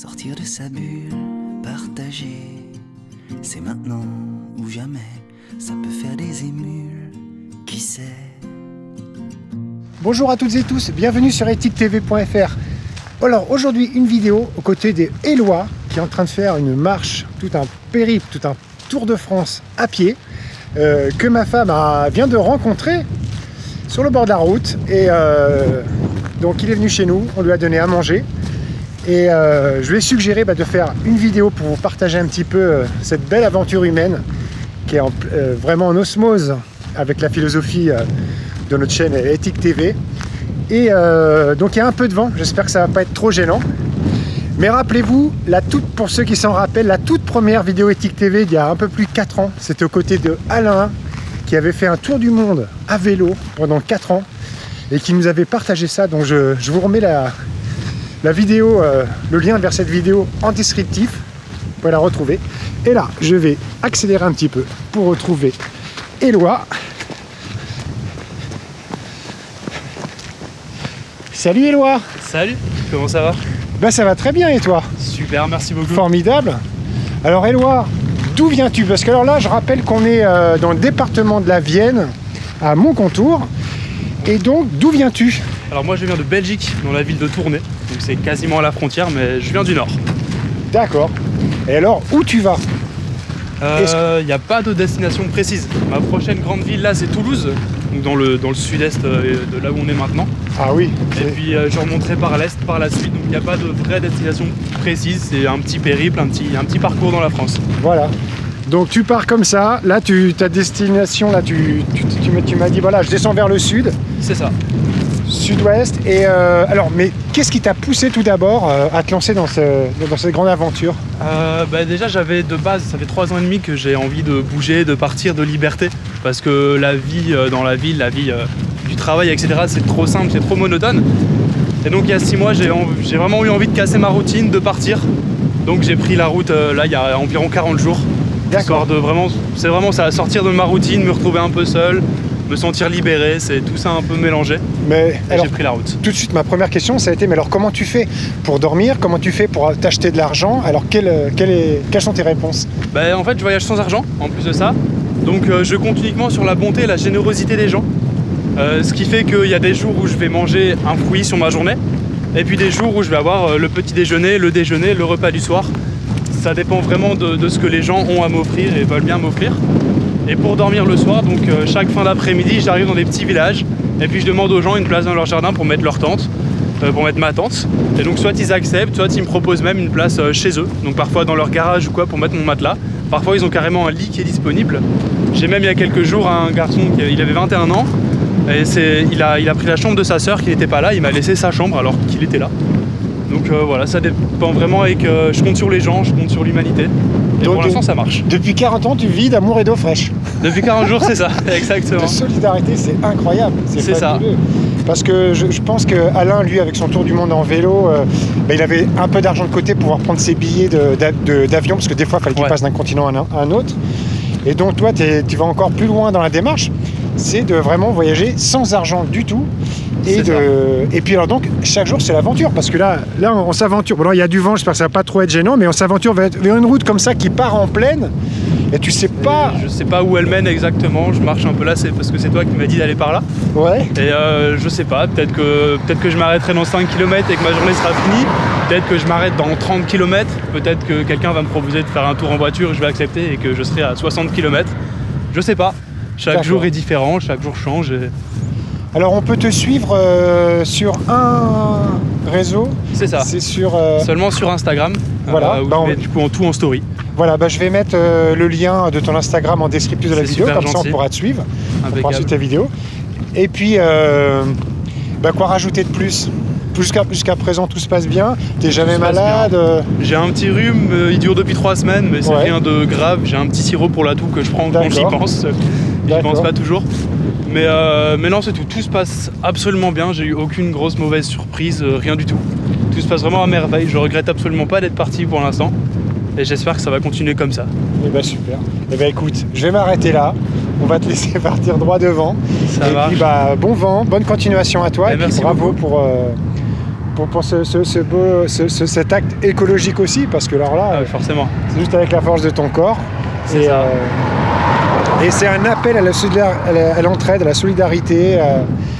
Sortir de sa bulle, partager, c'est maintenant ou jamais, ça peut faire des émules, qui sait. Bonjour à toutes et tous, bienvenue sur ethiquetv.fr. Alors aujourd'hui une vidéo aux côtés d'Éloi qui est en train de faire une marche, tout un périple, tout un tour de France à pied que ma femme vient de rencontrer sur le bord de la route et donc il est venu chez nous, on lui a donné à manger et je lui ai suggéré de faire une vidéo pour vous partager un petit peu cette belle aventure humaine qui est vraiment en osmose avec la philosophie de notre chaîne ethiquetv. Et donc il y a un peu de vent, j'espère que ça va pas être trop gênant. Mais rappelez-vous, pour ceux qui s'en rappellent, la toute première vidéo ethiquetv il y a un peu plus de 4 ans, c'était aux côtés de Alain, qui avait fait un tour du monde à vélo pendant 4 ans et qui nous avait partagé ça. Donc je vous remets la vidéo, le lien vers cette vidéo en descriptif, vous pouvez la retrouver. Et là, je vais accélérer un petit peu pour retrouver Éloi. Salut Éloi. Salut, comment ça va? Ben ça va très bien et toi? Super, merci beaucoup. Formidable. Alors Éloi, d'où viens-tu? Parce que alors là, je rappelle qu'on est dans le département de la Vienne, à Moncontour. Et donc, d'où viens-tu? Alors moi je viens de Belgique, dans la ville de Tournai. Donc c'est quasiment à la frontière, mais je viens du nord. D'accord. Et alors, où tu vas? Il n'y a pas de destination précise. Ma prochaine grande ville là, c'est Toulouse, donc dans le sud-est de là où on est maintenant. Ah oui. Et puis je remonterai par l'est par la suite, donc il n'y a pas de vraie destination précise, c'est un petit périple, un petit parcours dans la France. Voilà. Donc tu pars comme ça, là ta destination, là tu m'as dit voilà, je descends vers le sud. C'est ça. Sud-ouest. Et alors, mais qu'est-ce qui t'a poussé tout d'abord à te lancer dans cette grande aventure? Déjà j'avais de base, ça fait 3 ans et demi que j'ai envie de bouger, de partir, de liberté. Parce que la vie dans la ville, la vie du travail, etc. c'est trop simple, c'est trop monotone. Et donc il y a 6 mois, j'ai vraiment eu envie de casser ma routine, de partir. Donc j'ai pris la route là il y a environ 40 jours. Histoire de c'est vraiment ça, sortir de ma routine, me retrouver un peu seul, me sentir libéré, c'est tout ça un peu mélangé. Mais alors, j'ai pris la route. Tout de suite, ma première question, ça a été, mais alors comment tu fais pour dormir? Comment tu fais pour t'acheter de l'argent? Alors quelles sont tes réponses? En fait, je voyage sans argent, en plus de ça. Donc je compte uniquement sur la bonté et la générosité des gens. Ce qui fait qu'il y a des jours où je vais manger un fruit sur ma journée, et puis des jours où je vais avoir le petit déjeuner, le repas du soir. Ça dépend vraiment de ce que les gens ont à m'offrir et veulent bien m'offrir. Et pour dormir le soir, donc chaque fin d'après-midi, j'arrive dans des petits villages et puis je demande aux gens une place dans leur jardin pour mettre leur tente, pour mettre ma tente. Et donc soit ils acceptent, soit ils me proposent même une place chez eux, donc parfois dans leur garage ou quoi pour mettre mon matelas. Parfois ils ont carrément un lit qui est disponible. J'ai même il y a quelques jours un garçon, il avait 21 ans, et il a pris la chambre de sa sœur qui n'était pas là, il m'a laissé sa chambre alors qu'il était là. Donc voilà, ça dépend vraiment et que je compte sur les gens, je compte sur l'humanité. Et donc, pour l'instant, ça marche. Depuis 40 ans, tu vis d'amour et d'eau fraîche. Depuis 40 jours, c'est ça, exactement. De solidarité, c'est incroyable. C'est ça. Parce que je pense que Alain, lui, avec son tour du monde en vélo, il avait un peu d'argent de côté pour pouvoir prendre ses billets d'avion, parce que des fois, il fallait qu'il passe d'un continent à un autre. Et donc, toi, tu vas encore plus loin dans la démarche, c'est de vraiment voyager sans argent du tout. Et puis alors donc chaque jour c'est l'aventure, parce que là on s'aventure, bon, il y a du vent, j'espère que ça va pas trop être gênant, mais on s'aventure vers une route comme ça qui part en plaine et tu sais pas... Je sais pas où elle mène exactement, je marche un peu là, c'est parce que c'est toi qui m'as dit d'aller par là. Ouais. Et je sais pas, peut-être que je m'arrêterai dans 5 km et que ma journée sera finie, peut-être que je m'arrête dans 30 km, peut-être que quelqu'un va me proposer de faire un tour en voiture et je vais accepter et que je serai à 60 km, je sais pas. Chaque jour est différent, chaque jour change. Alors on peut te suivre sur un réseau. C'est ça. C'est sur seulement sur Instagram. Voilà. Où je mets du coup tout en story. Voilà, je vais mettre le lien de ton Instagram en descriptif de la vidéo, comme ça on pourra te suivre. On pourra suivre ta vidéo. Et puis quoi rajouter de plus? Jusqu'à présent tout se passe bien, t'es jamais malade? J'ai un petit rhume, il dure depuis 3 semaines, mais c'est rien de grave. J'ai un petit sirop pour la toux que je prends quand j'y pense. J'y pense pas toujours. Mais non, c'est tout. Tout se passe absolument bien. J'ai eu aucune grosse mauvaise surprise, rien du tout. Tout se passe vraiment à merveille. Je regrette absolument pas d'être parti pour l'instant. Et j'espère que ça va continuer comme ça. Et super. Et écoute, je vais m'arrêter là. On va te laisser partir droit devant. Ça va. Et puis bon vent, bonne continuation à toi. Et puis bravo pour cet acte écologique aussi, parce que alors là, forcément. c'est juste avec la force de ton corps. C'est ça. Et c'est un appel à l'entraide, à la solidarité.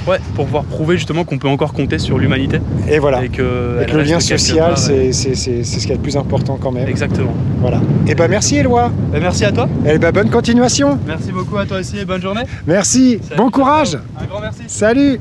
Ouais, pour pouvoir prouver justement qu'on peut encore compter sur l'humanité. Et voilà. Et que le lien social, c'est ce qui est le plus important quand même. Exactement. Voilà. Et ben merci Éloi. Merci à toi. Et ben bonne continuation. Merci beaucoup à toi aussi et bonne journée. Merci. Salut, Bon courage. Un grand merci. Salut.